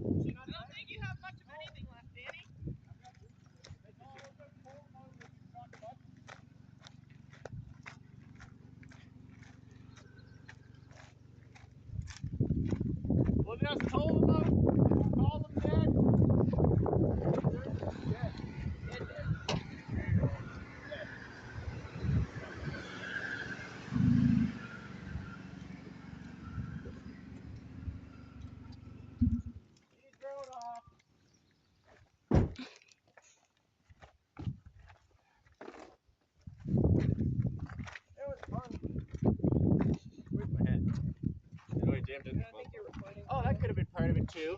don't think you have much of anything left, Danny. Well, just told them up. Call them dead. Dead. He drove off. It was fun. Where's my head? Oh, I jammed in. I think you're recording. Oh, that could have been part of it too.